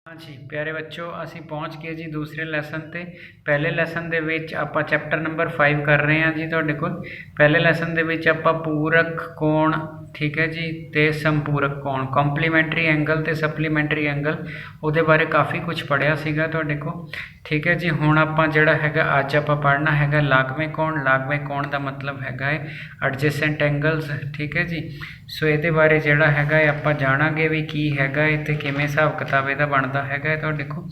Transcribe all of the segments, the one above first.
हाँ जी प्यारे बच्चों ਅਸੀਂ ਪਹੁੰਚ ਗਏ ਜੀ ਦੂਸਰੇ ਲੈਸਨ ਤੇ। ਪਹਿਲੇ ਲੈਸਨ ਦੇ ਵਿੱਚ ਆਪਾਂ ਚੈਪਟਰ ਨੰਬਰ 5 ਕਰ ਰਹੇ ਹਾਂ ਜੀ। ਤੁਹਾਡੇ ਕੋਲ ਪਹਿਲੇ ਲੈਸਨ ਦੇ ਵਿੱਚ ਆਪਾਂ ਪੂਰਕ ਕੋਣ, ਠੀਕ ਹੈ ਜੀ, ਤੇ ਸੰਪੂਰਕ ਕੋਣ, ਕੰਪਲੀਮੈਂਟਰੀ ਐਂਗਲ ਤੇ ਸਪਲੀਮੈਂਟਰੀ ਐਂਗਲ, ਉਹਦੇ ਬਾਰੇ ਕਾਫੀ ਕੁਝ ਪੜਿਆ ਸੀਗਾ ਤੁਹਾਡੇ ਕੋਲ, ਠੀਕ ਹੈ ਜੀ। ਹੁਣ ਆਪਾਂ ਜਿਹੜਾ ਹੈਗਾ ਅੱਜ ਆਪਾਂ ਪੜ੍ਹਨਾ ਹੈਗਾ ਲਾਗਵੇਂ ਕੋਣ। ਲਾਗਵੇਂ ਕੋਣ ਦਾ ਮਤਲਬ ਹੈਗਾ ਹੈ ਐਡਜੈਸੈਂਟ ਐਂਗਲਸ, ਠੀਕ ਹੈ ਜੀ। ਸੋ ਇਹਦੇ ਬਾਰੇ ਜਿਹੜਾ ਹੈਗਾ ਆਪਾਂ ਜਾਣਾਂਗੇ ਵੀ ਕੀ ਹੈਗਾ ਇਹ ਤੇ ਕਿਵੇਂ ਹਿਸਾਬ ਕਿਤਾਬ ਇਹਦਾ ਬਣਦਾ ਹੈਗਾ ਤੁਹਾਡੇ ਕੋਲ,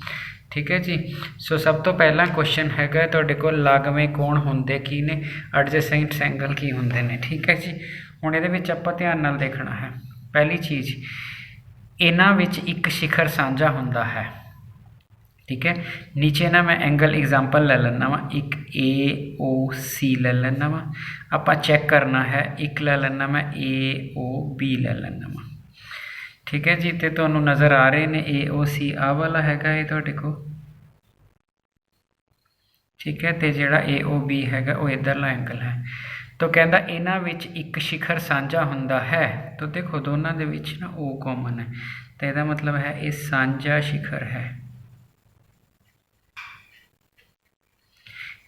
ਠੀਕ ਹੈ ਜੀ। ਸੋ ਸਭ ਤੋਂ ਪਹਿਲਾਂ ਕੁਐਸਚਨ ਹੈਗਾ ਤੁਹਾਡੇ ਕੋਲ ਲਾਗਵੇਂ ਕੋਣ ਹੁੰਦੇ ਕੀ ਨੇ, ਐਡਜੈਸੈਂਟ ਐਂਗਲ ਕੀ ਹੁੰਦੇ ਨੇ, ਠੀਕ ਹੈ ਜੀ। ਹੁਣ ਇਹਦੇ ਵਿੱਚ ਆਪਾਂ ਧਿਆਨ ਨਾਲ ਦੇਖਣਾ ਹੈ। ਪਹਿਲੀ ਚੀਜ਼, ਇਹਨਾਂ ਵਿੱਚ ਇੱਕ ਸਿਖਰ ਸਾਂਝਾ ਹੁੰਦਾ ਹੈ, ठीक है। नीचे ना मैं एंगल एग्जाम्पल ले लेना वा, एक AOC ले लेना वा। आप चेक करना है, एक ले लेना मैं AOB ले लेना वा, ठीक है जी। तो तुहानू नज़र आ रहे ने AOC आ वाला हैगा ये तुहाडे कोल, ठीक है। तो जिहड़ा AOB हैगा वो इधरला एंगल है। तो कहता इन्हां विच एक शिखर साझा हुंदा है। तो देखो दोनों दे विच ना O कॉमन है, तो इसका मतलब है ये साझा शिखर है।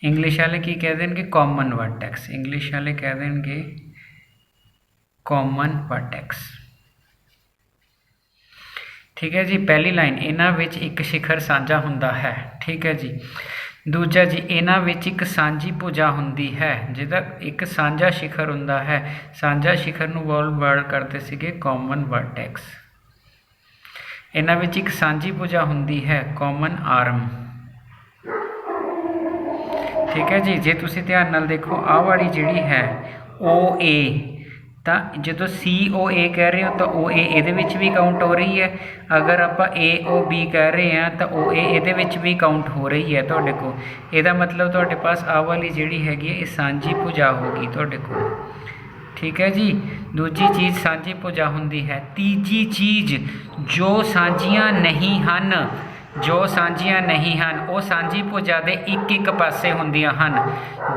इंग्लिश वाले की कह देंगे कॉमन वर्टेक्स, इंग्लिश वाले कह देंगे कॉमन वर्टेक्स, ठीक है जी। पहली लाइन, इन्हां विच एक शिखर साझा हुंदा है, ठीक है जी। दूजा जी, इन्हां विच एक सांझी भुजा हुंदी है, जिहदा एक साझा शिखर हुंदा है। साझा शिखर नूं वर्ड करते सीगे कॉमन वर्टेक्स। इन्हां विच एक सांझी भुजा हुंदी है, कॉमन आर्म, ठीक है जी। जे तुसी ध्यान नाल देखो आ वाली जिहड़ी है OA, तो जो COA कह रहे हो तो OA ਇਹਦੇ ਵਿੱਚ भी काउंट हो रही है। अगर आप AOB कह रहे हैं तो OA ਇਹਦੇ ਵਿੱਚ भी काउंट हो रही है ਤੁਹਾਡੇ ਕੋਲ। ਇਹਦਾ मतलब ਤੁਹਾਡੇ पास आ वाली जिहड़ी हैगी है ये सांझी भुजा होगी ਤੁਹਾਡੇ ਕੋਲ, ठीक है जी। दूजी चीज़ सांझी भुजा हुंदी है। तीजी चीज़, जो सांझियां नहीं हन, जो सांझियां नहीं हैं वो सांझी भुजा के एक एक पासे होंदियां हन।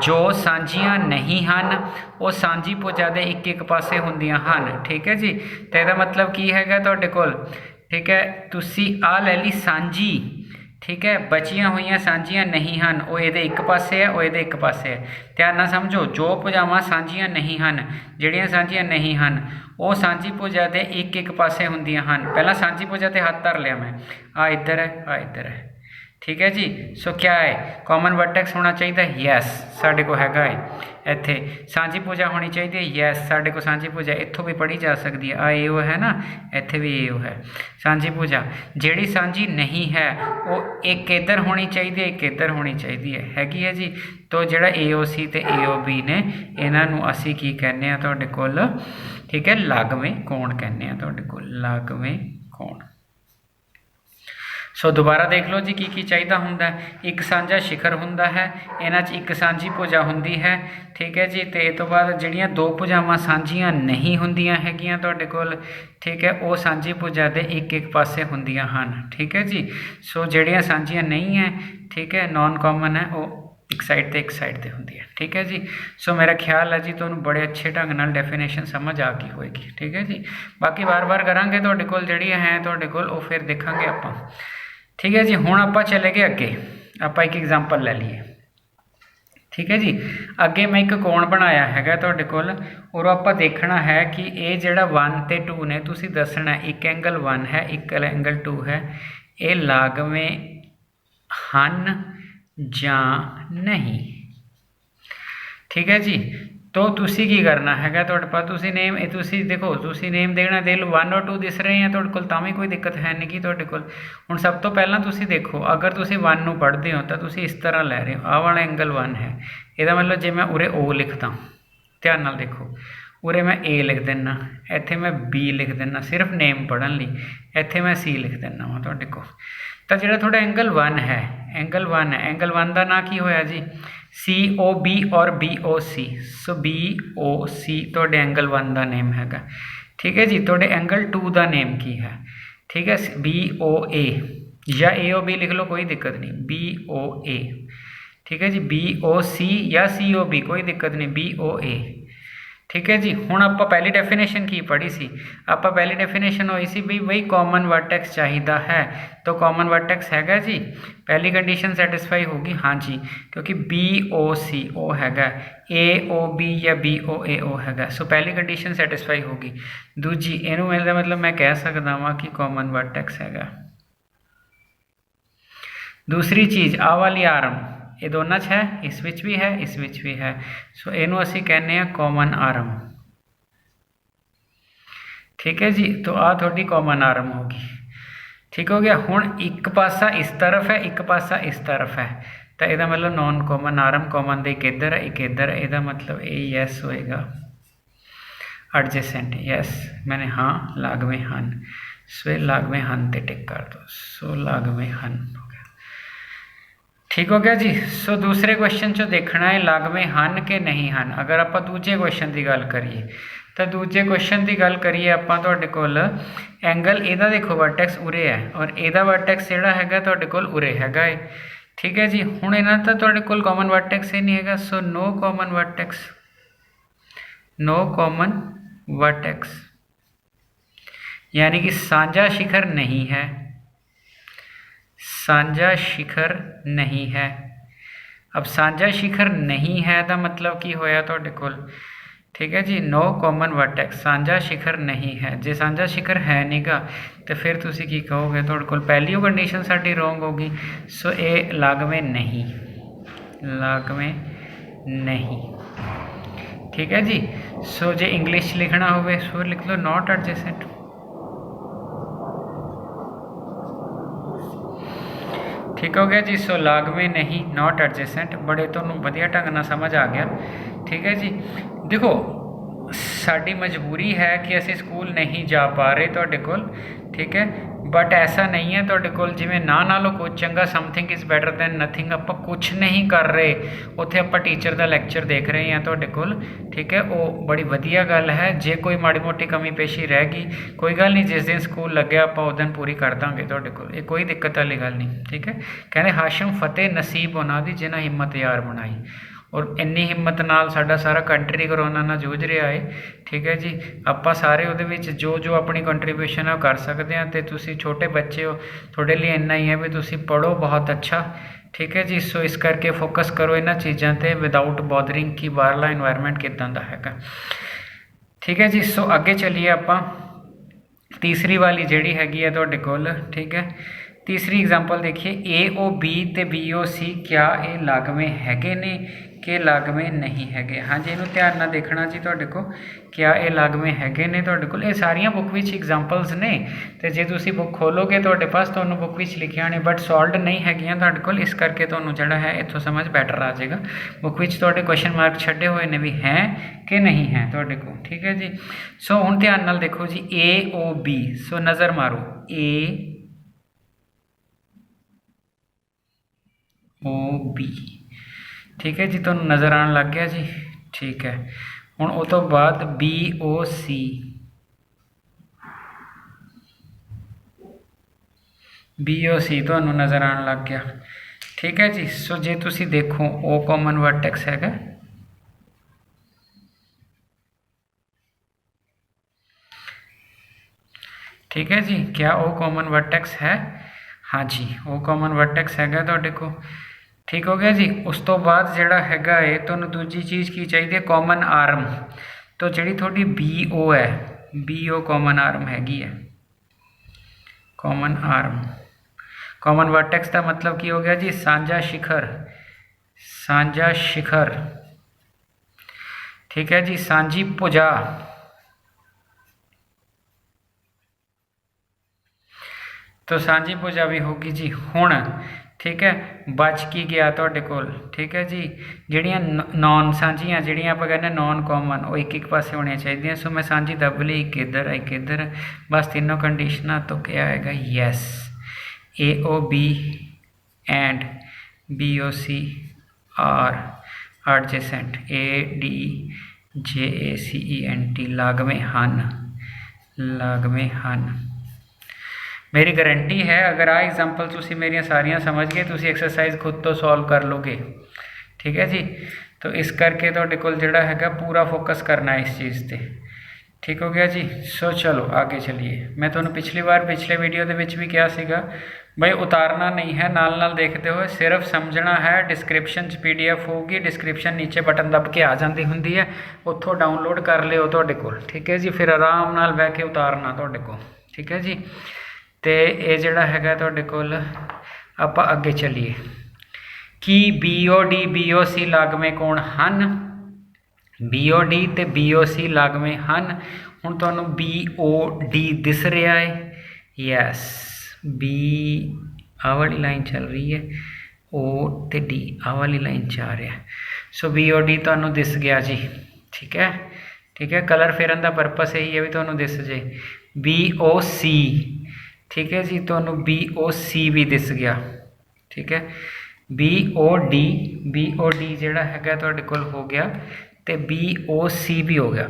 जो सांझियां नहीं हैं वो सांझी भुजा के एक एक पासे होंदियां हन, ठीक है जी। तो इसका मतलब की हैगा तुहाडे कोल, ठीक है। तुसी आ ले ली सांझी, ठीक है। बचियां हुई सांझियां नहीं हैं वो ये एक पासे है, वो ये एक पासे है। ध्यान ना समझो, जो भुजावां सांझियां नहीं हैं, जिहड़ियां सांझियां नहीं हैं वो सांझी भुजा के एक एक पासे होंदियां हैं। पहला सांझी भुजा ते हाथ धर लिया मैं, आ इधर है, आ इधर है, ठीक है जी। सो क्या है, कॉमन वर्टेक्स होना चाहिए, यस साढ़े को हैगा है। इत्थे सांझी भुजा होनी चाहिए, यस साढ़े को सांझी भुजा इत्थों भी पढ़ी जा सकती है। आ AO है ना, इत्थे भी AO है। सांझी भुजा जिहड़ी सांझी नहीं है वो एक इधर होनी चाहिए, एक इधर होनी चाहिए, हैगी है जी। तो जिहड़ा AOC ते AOB ने इन्हां नूं असीं की कहने आ तुहाडे कोल, ठीक है, लागवें कोण कहने आ तुहाडे कोल, लागवें कोण। सो दोबारा देख लो जी की चाहिए होंदा है। एक सांझा शिखर होंदा है, इन्हां च एक सांझी भुजा होंदी है, ठीक है जी। तो इस तो बाद जिहड़ियां दो भुजावां सांझियां नहीं होंदियां हैगियां तुहाडे कोल, ठीक है, वो सांझी भुजा दे एक एक पासे होंदियां हन, ठीक है जी। सो जिहड़ियां सांझियां नहीं है, ठीक है, नॉन कॉमन है, वो एक साइड ते एक साइड ते होंदी है, ठीक है जी। सो मेरा ख्याल है जी तुहानूं बड़े अच्छे ढंग नाल डेफिनेशन समझ आ गई होएगी, ठीक है जी। बाकी बार बार करांगे तुहाडे कोल जिहड़ियां है तुहाडे कोल वो फिर देखांगे आपां, ठीक है जी। हुण आपां चले गए अगे, आपां एक एग्जाम्पल ले लीए, ठीक है जी। अगे मैं एक कोण बनाया हैगा तुहाडे कोल और आपां देखना है कि ये जिहड़ा 1 ते 2 ने तुसीं दसना एक एंगल 1 है, एक एंगल 2 है, ये लागवें हन जां नहीं, ठीक है जी। तो तुसी की करना है तुहाडे पास, तुसी नेम तुसी देखो, तुसी नेम देना, दे लो 1 और 2 दिस रहे हैं तुहाडे कोल तां भी कोई दिक्कत है नहीं कि तुहाडे कोल। हुण सब तो पहला तुसी देखो, अगर तुसी 1 नूं पढ़दे हो तो तुसी इस तरह लै रहे हो, आ वाला एंगल 1 है, इसदा मतलब जे मैं उरे O लिखदा, ध्यान नाल देखो, उरे मैं A लिख देना, इत्थे मैं B लिख देना, सिर्फ नेम पढ़न लई, इत्थे मैं C लिख देना वा तुहाडे कोल। तो जिहड़ा थोड़ा एंगल 1 है, एंगल 1 है, एंगल 1 का ना की होया जी, COB और BOC। सो BOC तुहाडे एंगल 1 का नेम हैगा, ठीक है जी। तुहाडे एंगल 2 का नेम की है, ठीक है, BOA या AOB लिख लो, कोई दिक्कत नहीं, BOA, ठीक है जी। BOC या COB कोई दिक्कत नहीं, BOA, ठीक है जी। हुण आपां पहली डेफिनेशन की पढ़ी सी, आपां पहली डेफिनेशन होई सी भी बई कॉमन वर्टेक्स चाहिदा है, तो कॉमन वर्टेक्स हैगा जी, पहली कंडीशन सैटिस्फाई होगी हाँ जी, क्योंकि बी ओ सी ओ हैगा, ए ओ बी या बी ओ ए ओ हैगा, सो पहली कंडीशन सैटिस्फाई होगी। दूजी इहनूं मतलब मैं कह सकदा वां कि कॉमन वर्टेक्स हैगा। दूसरी चीज़ आ वाली आर्म ये दोनों च है, इस विच भी है, इस विच भी है, सो इनू असी कहने कॉमन आर्म। ठीक है जी, तो आ थोड़ी कॉमन आर्म होगी। ठीक हो गया। हुण एक पासा इस तरफ है, एक पासा इस तरफ है, तो यदा मतलब नॉन कॉमन आर्म, कॉमन दे एक इधर है एक इधर है, यदा मतलब ये यस होएगा। एडजेसेंट यस मैंने हाँ लागवे हन, सो लागवे हन ते टिक कर दो, सो लागवे हन। ठीक हो गया जी। सो दूसरे क्वेश्चन चो देखना है लागवे हन कि नहीं हन। अगर आप दूजे क्वेश्चन की गल करिए तो दूजे क्वेश्चन की गल करिए आप एंगल एदा देखो वर्टेक्स उरे है और एदा वर्टेक्स जोड़ा है तुहाडे कोल उरे हैगा है। ठीक है जी। हुण इन्हां दा तुहाडे कोल कॉमन वर्टेक्स ही नहीं है, so no common vertex, no common vertex यानी कि साझा शिखर नहीं है, साझा शिखर नहीं है। अब साझा शिखर नहीं है का मतलब की होया तुहाडे कोल। ठीक है जी, नो कॉमन वर्टेक्स साझा शिखर नहीं है। जे साझा शिखर है नहीं गा तो फिर तुसी की कहोगे, तुहाडे कोल पहली कंडीशन साडी रोंग होगी। सो ये लागवें नहीं, लागवें नहीं। ठीक है जी। सो जे इंग्लिश लिखना होवे सो लिख लो नॉट एडजेसेंट। ठीक हो गया जी। सो लागवें नहीं, नॉट एडजेसेंट, बड़े तो वधिया ढंग नाल समझ आ गया। ठीक है जी। देखो साड़ी मजबूरी है कि असी स्कूल नहीं जा पा रहे तुहाडे कोल, ठीक है, बट ऐसा नहीं है तुहाडे कोल जिवें ना नालों कुछ चंगा, something is better than nothing, आप कुछ नहीं कर रहे, उत्थे आप टीचर का लैक्चर देख रहे हैं तुहाडे कोल। ठीक है, वो बड़ी वधिया गल है। जे कोई माड़ी मोटी कमी पेशी रह गई कोई गल नहीं, जिस दिन स्कूल लगे आप उस दिन पूरी कर देंगे तुहाडे कोल, ये कोई दिक्कत वाली गल नहीं। ठीक है, कहते हाशिम फतेह नसीब उन्हां दी जिन्हां हिम्मत यार बनाई, और इन्नी हिम्मत नाल साडा सारा कंट्री करोना नाल जूझ रहा है। ठीक है जी, आप सारे उहदे विच जो जो अपनी कंट्रीब्यूशन है वो कर सकते हैं, तो तुसी छोटे बच्चे हो, थोड़े लिए इन्ना ही है भी तुसी पढ़ो बहुत अच्छा। ठीक है जी। सो इस करके फोकस करो इन्हां चीज़ों ते विदाउट बॉदरिंग कि बाहरला इन्वायरमेंट किदां दा हैगा। ठीक है जी। सो अगे चलिए आपां तीसरी वाली जिहड़ी हैगी है तुहाडे कोल। ठीक है, तीसरी एग्जाम्पल देखिए, ए ओ बी ते बी ओ सी क्या ये लागवें हैगे ने कि लागवें नहीं हैगे। हाँ जी, इनू ध्यान नाल देखना जी तुहाडे को, क्या ये लागवें हैगे ने तुहाडे कोल। ये सारियां बुक विच एग्जाम्पल्स ने, तो जे तुसी बुक खोलोगे तुहाडे पास तुहानूं बुक विच लिखिया ने, बट सॉल्वड नहीं हैगियां तुहाडे कोल, इस करके तुहानूं जिहड़ा है इत्थों समझ बैटर आ जाएगा। बुक विच तुहाडे क्वेश्चन मार्क छड्डे हुए ने भी हैं कि नहीं है तुहाडे कोल। ठीक है जी। सो हुण ध्यान नाल देखो जी, ए ओ बी, सो नज़र मारो ए ओ बी। ठीक है जी, तो नज़र आने लग गया जी। ठीक है, हुण उस तो बाद बी ओ सी, बी ओ सी तो नज़र आने लग गया। ठीक है जी। सो जे तुसी देखो ओ कॉमन वर्टेक्स हैगा, ठीक है जी, क्या ओ कॉमन वर्टेक्स है। हाँ जी, ओ कॉमन वर्टेक्स हैगा तुहाडे को। ठीक हो गया जी। उस तो बाद जिहड़ा हैगा है तुहानूं दूजी चीज़ की चाहिए, कॉमन आर्म। तो जिहड़ी थोड़ी बी ओ है, बी ओ कॉमन आर्म हैगी है, कॉमन आर्म। कॉमन वर्टेक्स का मतलब की हो गया जी, साझा शिखर, साझा शिखर। ठीक है जी, सांझी भुजा। तो सांझी भुजा भी होगी जी। हुण ठीक है, बच की गया तुहाडे कोल। ठीक है जी, जिहड़ियां नॉन सांझियां जिहड़ियां आपां कहने नॉन कॉमन वो एक एक पासे होनी चाहिए। सो मैं सांझी दब ली, एक इधर एक इधर, बस तीनों कंडीशनां तो क्या आएगा yes. A O B and B O C are adjacent, A D J A C E N T लागवें हन, लागवें हन। मेरी गारंटी है अगर आ एग्जाम्पल तुसी मेरिया सारियां समझ गए, तुसी एक्सरसाइज खुद तो सॉल्व कर लोगे। ठीक है जी। तो इस करके तुहाडे कोल जिहड़ा हैगा पूरा फोकस करना है इस चीज़ ते। ठीक हो गया जी। सो चलो आगे चलिए। मैं तुहानूं पिछली बार पिछले वीडियो दे विच भी कहा सीगा बई उतारना नहीं है, नाल नाल देखते हुए सिर्फ समझना है। डिस्क्रिप्शन च PDF होगी, डिस्क्रिप्शन नीचे बटन दब के आ जाती होंदी है, उत्थों डाउनलोड कर लिओ तुहाडे कोल। ठीक है जी, फिर आराम नाल बह के उतारना तुहाडे कोल। ठीक है जी। तो ये जिहड़ा हैगा तुहाडे कोल आपां अगे चलीए कि BOD BOC लागवें कौन हन। BOD ते BOC लागवें हन। हुण तुहानूं BOD दिस रहा है, यस B आ वाली लाइन चल रही है, O ते D आ वाली लाइन च आ रहा है। सो BOD तुहानूं दिस गया जी। ठीक है, ठीक है। कलर फेरन का परपस यही है भी तुहानूं दिस जाए। BOC, ठीक है जी, तुहानूं BOC भी दिस गया। ठीक है, BOD जिहड़ा हैगा तुहाडे कोल हो गया, तो BOC भी हो गया,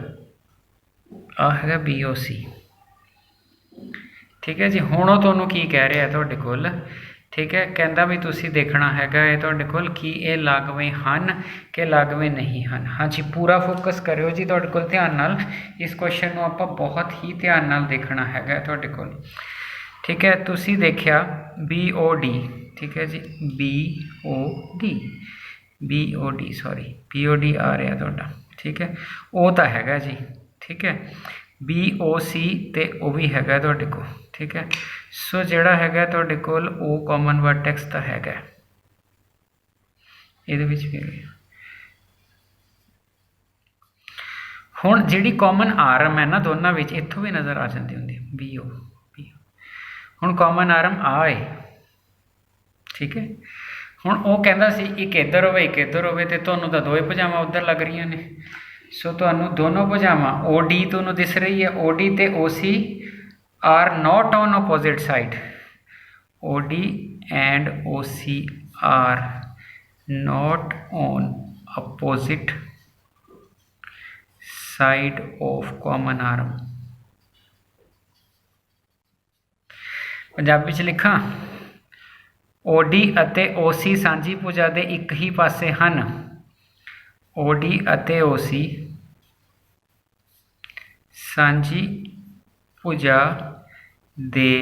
आ हैगा BOC। ठीक है जी। हुण वो तुहानूं की कह रहा है तुहाडे कोल, ठीक है, कहता भी तुसीं देखना हैगा ये तुहाडे कोल कि ये लागवें हन कि लागवें नहीं हन। हाँ जी, पूरा फोकस करियो जी तुहाडे कोल ध्यान नाल। इस क्वेश्चन नूं आपां बहुत ही ध्यान नाल देखना हैगा तुहाडे कोल। ठीक है, तुसीं देखिया BOD, ठीक है जी, BOD सॉरी BOD आ रहा तुहाडा। ठीक है, वो तो हैगा जी। ठीक है, BOC ते वो भी हैगा तुहाडे कोल। ठीक है, सो जिहड़ा हैगा तुहाडे कोल ओ कॉमन वर्टेक्स तो हैगा, इहदे विच भी है। हुण जिहड़ी कॉमन आर्म है ना दोनों विच, इत्थों भी नज़र आ जाती होंदी BO। हुण कॉमन आर्म आ है। ठीक है, हुण वो कहंदा सी एक इधर होवे एक इधर होवे, ते तुहानूं तां दोए भुजावां उधर लग रही ने। सो तुहानूं दोनों भुजावां OD तुहानूं दिस रही है, OD ते OC are not on opposite side. OD and OC are not on opposite side of common arm. Punjabi च लिखा, OD अते OC सांझी भुजा दे एक ही पासे हन। OD अते OC सांझी भुजा दे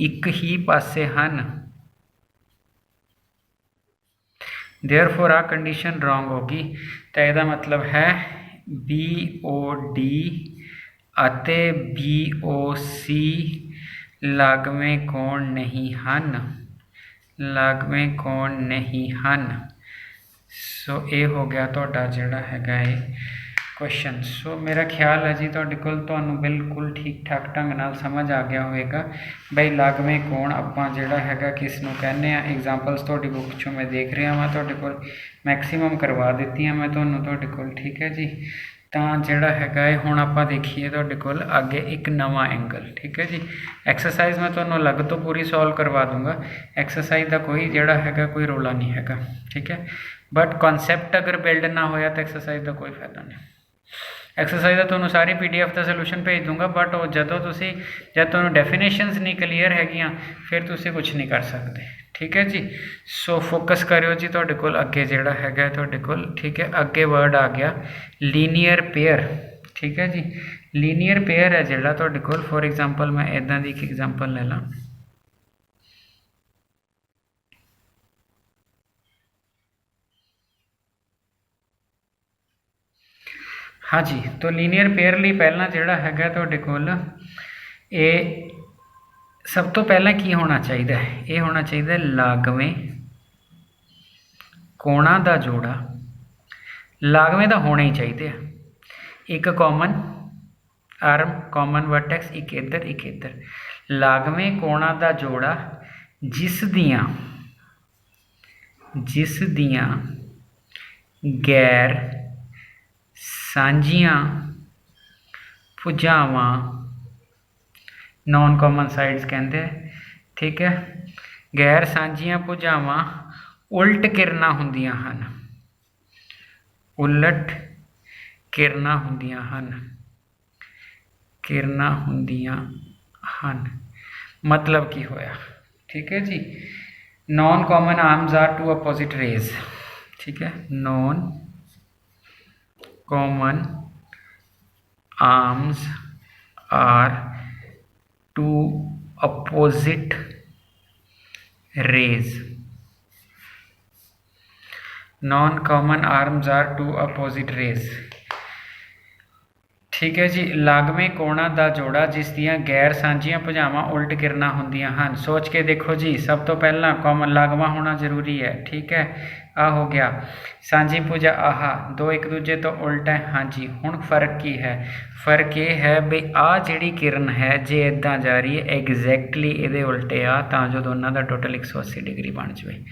एक ही पासे हन। देयरफॉर आ कंडीशन रॉन्ग होगी। तो यदा मतलब है BOD अते BOC लागवें कौन नहीं हन, लागवें कौन नहीं हन। सो ये हो गया तुहाडा जिहड़ा हैगा ये क्वेश्चन। सो मेरा ख्याल है जी तुहाडे कोल तुहानूं बिल्कुल ठीक ठाक ढंग नाल समझ आ गया होएगा बई लागवें कौन आपां जिहड़ा हैगा किस नूं कहने आ। एग्जाम्पल्स तुहाडी बुक चों मैं देख रहा वां, तुहाडे कोल मैक्सीमम करवा दित्तियां मैं तुहानूं तुहाडे कोल। ठीक है जी, ਤਾਂ ਜਿਹੜਾ ਹੈਗਾ ਹੈ ਹੁਣ ਆਪਾਂ ਦੇਖੀਏ ਤੁਹਾਡੇ ਕੋਲ ਅੱਗੇ ਇੱਕ ਨਵਾਂ ਐਂਗਲ। ਠੀਕ ਹੈ ਜੀ, ਐਕਸਰਸਾਈਜ਼ ਮੈਂ ਤੁਹਾਨੂੰ ਅਲੱਗ ਤੋਂ ਪੂਰੀ ਸੋਲਵ ਕਰਵਾ ਦੂੰਗਾ। ਐਕਸਰਸਾਈਜ਼ ਦਾ ਕੋਈ ਜਿਹੜਾ ਹੈਗਾ ਕੋਈ ਰੌਲਾ ਨਹੀਂ ਹੈਗਾ। ਠੀਕ ਹੈ, ਬਟ ਕਨਸੈਪਟ ਅਗਰ ਬਿਲਡ ਨਾ ਹੋਇਆ ਤਾਂ ਐਕਸਰਸਾਈਜ਼ ਦਾ ਕੋਈ ਫਾਇਦਾ ਨਹੀਂ। एक्सरसाइज का तुहानूं सारी PDF का सोल्यूशन भेज दूंगा, बट वो जदों तुसीं जब तुहानूं डेफिनेशनस नहीं क्लीयर हैगियां फिर तुसीं कुछ नहीं कर सकते। ठीक है जी, सो फोकस करियो जी तुहाडे कोल अगे जिहड़ा हैगा तुहाडे कोल। ठीक है, अगे वर्ड आ गया लीनियर पेयर। ठीक है जी, लीनियर पेयर है जिहड़ा तुहाडे कोल, फॉर एग्जाम्पल मैं इदां दी एक एग्जाम्पल ले ला। हाँ जी, तो लीनियर पेयर लिए पहला जिहड़ा हैगा तुहाडे कोल ये सब तो पहला की होना चाहिए, ये होना चाहिए लागवें कोणा दा जोड़ा। लागवें तो होना ही चाहिए, एक कॉमन आर्म कॉमन वर्टेक्स, एक इधर एक इधर। लागवें कोणा दा जोड़ा जिस दियां गैर सांझियां भुजावां नॉन कॉमन साइड्स कहते हैं। ठीक है, गैर सांझियां भुजावां उल्ट किरना होंदियां हन, उलट किरना होंदियां हन, किरना होंदियां हन। मतलब की होया। ठीक है जी, non common arms are two opposite rays. ठीक है, नॉन common arms are two opposite rays। Non common arms are two opposite rays. ठीक है जी। ਲਾਗਵੇਂ ਕੋਣਾਂ ਦਾ ਜੋੜਾ ਜਿਸ ਦੀਆਂ ਗੈਰ ਸਾਂਝੀਆਂ ਭੁਜਾਵਾਂ ਉਲਟ ਕਿਰਨਾਂ ਹੁੰਦੀਆਂ ਹਨ। ਸੋਚ ਕੇ ਦੇਖੋ ਜੀ, ਸਭ ਤੋਂ ਪਹਿਲਾਂ ਕਾਮਨ ਲਾਗਵਾ ਹੋਣਾ ਜ਼ਰੂਰੀ ਹੈ। ਠੀਕ ਹੈ, ਆ ਹੋ ਗਿਆ। ਸਾਂਝੀ ਭੁਜਾ ਆਹ ਦੋ ਇੱਕ ਦੂਜੇ ਤੋਂ ਉਲਟ ਹੈ। ਹਾਂਜੀ, ਹੁਣ ਫਰਕ ਕੀ ਹੈ? ਫਰਕ ਇਹ ਹੈ ਵੀ ਆਹ ਜਿਹੜੀ ਕਿਰਨ ਹੈ ਜੇ ਇੱਦਾਂ ਜਾ ਰਹੀ ਹੈ ਐਗਜ਼ੈਕਟਲੀ ਇਹਦੇ ਉਲਟੇ ਆ ਤਾਂ ਜੋ ਦੋਨਾਂ ਦਾ ਟੋਟਲ 180 ਡਿਗਰੀ ਬਣ ਜਾਵੇ।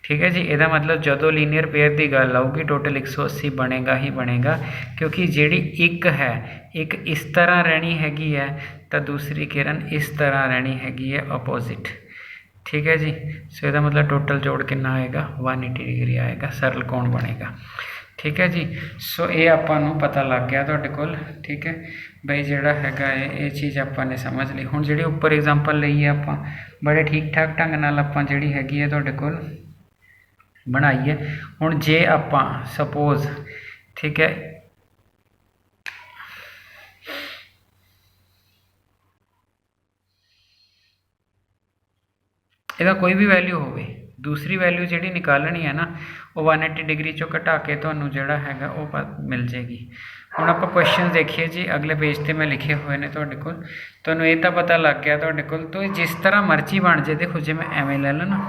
ठीक है जी। ਇਹਦਾ मतलब जो लीनियर पेयर की गल आऊगी टोटल 180 बनेगा ही बनेगा, क्योंकि जी एक है एक इस तरह रहनी हैगी है तो दूसरी किरण इस तरह रहनी हैगी है अपोजिट। ठीक है जी। सो इसका मतलब टोटल जोड़ कितना आएगा 180 डिग्री आएगा, सरल कोण बनेगा। ठीक है जी। सो ये आपां नूं पता लग गया तुहाडे कोल। ठीक है बई जिहड़ा हैगा ये चीज़ आपां ने समझ ली। हुण जिहड़ी उपर एग्जाम्पल लई है आपां बड़े ठीक ठाक ढंग नाल आपां जिहड़ी हैगी है तुहाडे कोल बनाइए। हुण जे आपां सपोज ठीक है ਇਹਦਾ ਕੋਈ भी वैल्यू होवे, दूसरी वैल्यू जिहड़ी निकालनी है ना वो 180 डिग्री चों घटा के तुहानूं जिहड़ा हैगा वो मिल जाएगी। हुण आपां क्वेश्चन देखिए जी, अगले पेज ते मैं लिखे हुए ने तुहाडे कोल। तुहानूं ये तां पता लग गया तुहाडे कोल। तो जिस तरह मर्जी बन जाए, देखो जे मैं एवें ले ला ना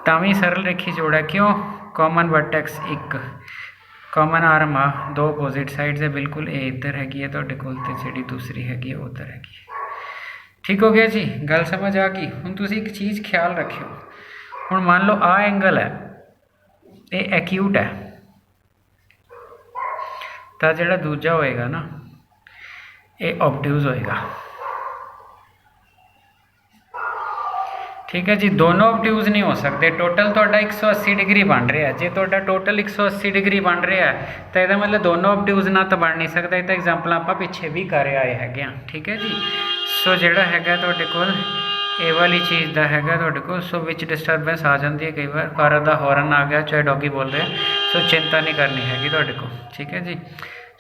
तावी सरल रेखी जोड़ा, क्यों? कॉमन वर्टेक्स एक कॉमन आर्म आ दो अपोजिट साइड्स है बिल्कुल। ये इधर हैगी है तुहाडे कोल ते जिहड़ी दूसरी हैगी है उधर हैगी है। ठीक हो गया जी, गल समझ आ गई। हुण तुसीं एक चीज़ ख्याल रखियो, हुण मान लो आ एंगल है ये एक्यूट है तो जिहड़ा दूजा होएगा ना ये ऑब्ट्यूज होएगा। ठीक है जी। दोनों ऑब्ट्यूज नहीं हो सकते। टोटल तुहाडा 180 डिग्री बन रहा है। जे तुहाडा टोटल 180 डिग्री बन रहा है तो यदा मतलब दोनों ऑब्ट्यूज ना तो बन नहीं सकता। ये तो एग्जाम्पल आप पिछे भी कर आए हैं। ठीक है जी। सो जिहड़ा हैगा तुहाडे कोल ये वाली चीज़ का हैगा तुहाडे कोल। सो विच डिस्टर्बेंस आ जाती है कई बार, कार का हॉर्न आ गया, चाहे डॉगी बोल रहे हैं। सो चिंता नहीं करनी हैगी तुहाडे कोल। ठीक है जी।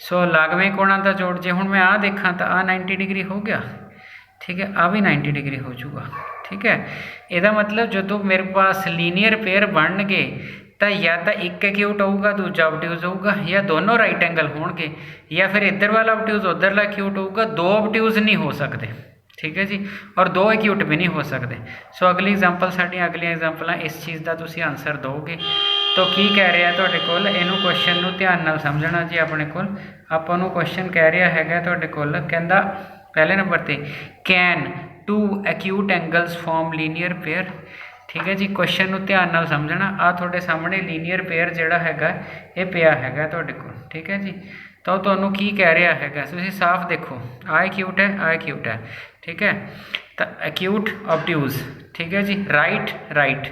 सो लागवें कोणां दा जोड़ जे हुण मैं आ देखा तो आ 90 डिग्री हो गया। ठीक है, आ भी 90 डिग्री हो जाऊगा। ठीक है, ਇਹਦਾ मतलब जो मेरे पास लीनियर पेयर बन गए तो या तो एक एक्यूट होगा दूजा ऑब्ट्यूज होगा, या दोनों राइट एंगल होंगे, या फिर इधर वाला ऑब्ट्यूज उधरला एक्यूट होगा। दो ऑब्ट्यूज नहीं हो सकते। ठीक है जी। और दो एक्यूट भी नहीं हो सकते। सो अगली एग्जाम्पल साडियां अगलियां एग्जाम्पल इस चीज़ का तुसीं आंसर दोगे। तो की कह रहा है तुहाडे कोल, इहनूं क्वेश्चन नूं ध्यान नाल समझना जी। अपने कोल आपां नूं क्वेश्चन कह रहा हैगा तुहाडे कोल, कहंदा पहले नंबर पर can two acute angles form linear pair. ठीक है जी। क्वेश्चन नूं ध्यान नाल समझना। आ तुहाडे सामने लीनियर पेयर जिहड़ा हैगा ये पिया हैगा तुहाडे कोल। ठीक है जी। तो तुहानूं की कह रहा हैगा तुसीं साफ देखो, आ एक्यूट है, आ एक्यूट है। ठीक है, तो एक्यूट ऑब्ट्यूज। ठीक है जी। Right right.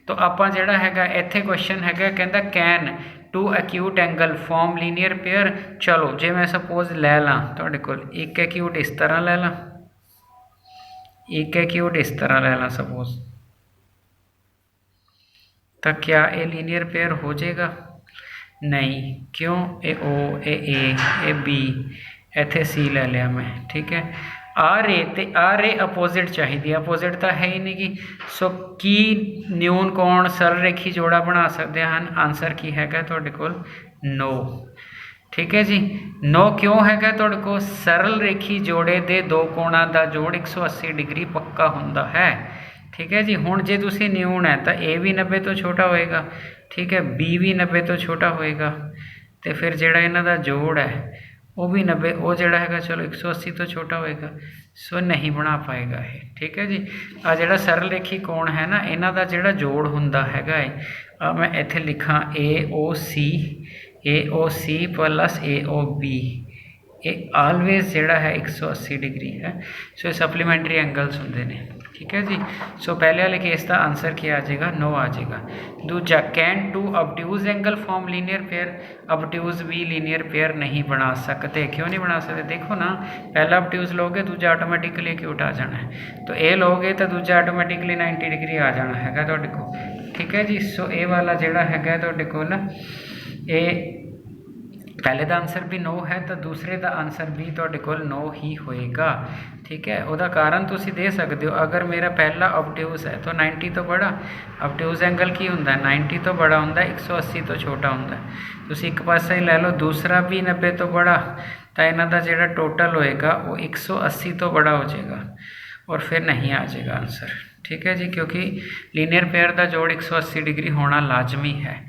तो आपां जिहड़ा हैगा इत्थे क्वेश्चन हैगा कहंदा can two acute angle form linear pair. चलो जे मैं सपोज लै ला तुहाडे कोल एक एक्यूट इस तरह लै ला, एक एक्यूट इस तरह ले ला सपोज, तो क्या ये लीनियर पेयर हो जाएगा? नहीं। क्यों? ए बी इत्थे सी ले लिया मैं। ठीक है, आर ए अपोजिट चाहिए, अपोजिट तो है ही नहीं की। सो की न्यून कोण सरल रेखी जोड़ा बना सकते हैं? आंसर की हैगा तुहाडे कोल नो। ठीक है जी। नो क्यों हैगा तुहाडे कोल? सरल रेखी जोड़े दे दो कोणां दा जोड़ 180 डिग्री पक्का हुंदा है। ठीक है जी। हुण जे तुसीं न्यून है तो ए भी 90 तो छोटा होएगा। ठीक है, बी भी 90 तो छोटा होएगा, तो फिर जिहड़ा इन्हां दा जोड़ है वो भी 90, वो जिहड़ा हैगा चलो 180 तो छोटा होएगा। सो नहीं बना पाएगा ये। ठीक है जी। आ जिहड़ा सरल रेखी कोण है ना इन्हां दा जिहड़ा जोड़ हुंदा हैगा है, मैं इत्थे लिखां ए ओ सी प्लस ए ओ बी, ये ऑलवेज जिहड़ा है 180 डिग्री है। सो सप्लीमेंटरी एंगल्स होंदे ने। ठीक है जी। सो पहले वाले केस का आंसर क्या आ जाएगा, नो आ जाएगा। दूजा, can two obtuse angle form linear pair, obtuse भी लीनियर पेयर नहीं बना सकते। क्यों नहीं बना सकते, देखो ना, पहला ऑब्ट्यूज लोगे दूजा ऑटोमैटिकली एक्यूट आ जाना है, तो ये लोगे तो दूजा ऑटोमैटिकली 90 डिग्री आ जाना है तुहाडे कोल, ठीक है जी। सो ये वाला जिहड़ा है तुहाडे कोल, ये पहले का आंसर भी नो है तो दूसरे का आंसर भी तुहाडे कोल नो ही होएगा, ठीक है। उसका कारण तुसी दे सकते हो, अगर मेरा पहला ऑब्ट्यूज है तो 90 तो बड़ा, ऑब्ट्यूज एंगल की हुंदा 90 तो बड़ा हुंदा, 180 तो छोटा हुंदा, तुसी एक पासा ही लै लो, दूसरा भी 90 तो बड़ा, तो इन्हां दा जिहड़ा टोटल होएगा वो 180 तो बड़ा हो जाएगा और फिर नहीं आ जाएगा आंसर, ठीक है जी, क्योंकि लीनियर पेयर का जोड़ 180 डिग्री होना लाजमी है,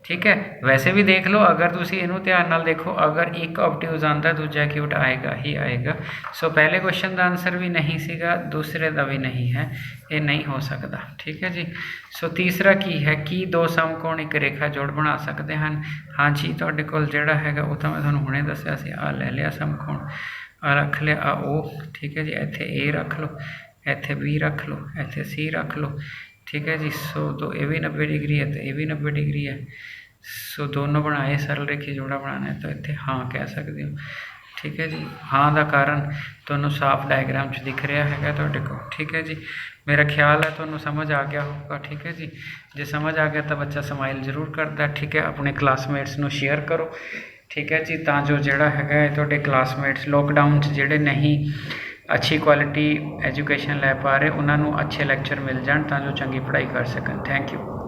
ठीक है। वैसे भी देख लो, अगर तुसी इनू ध्यान नाल देखो, अगर एक ऑब्ट्यूज आंदा दूजा एक्यूट आएगा ही आएगा। सो पहले क्वेश्चन का आंसर भी नहीं सीगा, दूसरे का भी नहीं है, ये नहीं हो सकता, ठीक है जी। सो तीसरा की है कि दो समकोण एक रेखा जोड़ बना सकते हैं। हाँ जी, तुहाडे कोल जिहड़ा हैगा वो तो मैं तुहानूं हुणे दस्सिया सी, आ ले लिया समकोण, आ रख लिया, आ ओ, ठीक है जी। इत्थे ए रख लो, इत्थे बी रख लो, इत्थे सी रख लो, ठीक है जी। सो दो ये भी 90 डिग्री है तो ये भी 90 डिग्री है। सो दोनों बनाए, सरल रेखी जोड़ा बनाना है तो इतने हाँ कह सकते हो, ठीक है जी। हाँ का कारण तुहानूं साफ डायग्राम च दिख रहा है तुहाडे कोल, ठीक है जी। मेरा ख्याल है तुहानूं समझ आ गया होगा, ठीक है जी। जे समझ आ गया तो बच्चा समाइल जरूर करता, ठीक है। अपने क्लासमेट्स नूं शेयर करो, ठीक है जी, तां जो जिहड़ा हैगा तुहाडे क्लासमेट्स लॉकडाउन च जिहड़े नहीं अच्छी क्वालिटी एजुकेशन लै पा रहे, उन्होंने अच्छे लैक्चर मिल जाए तां जो चंगी पढ़ाई कर सकन। Thank you.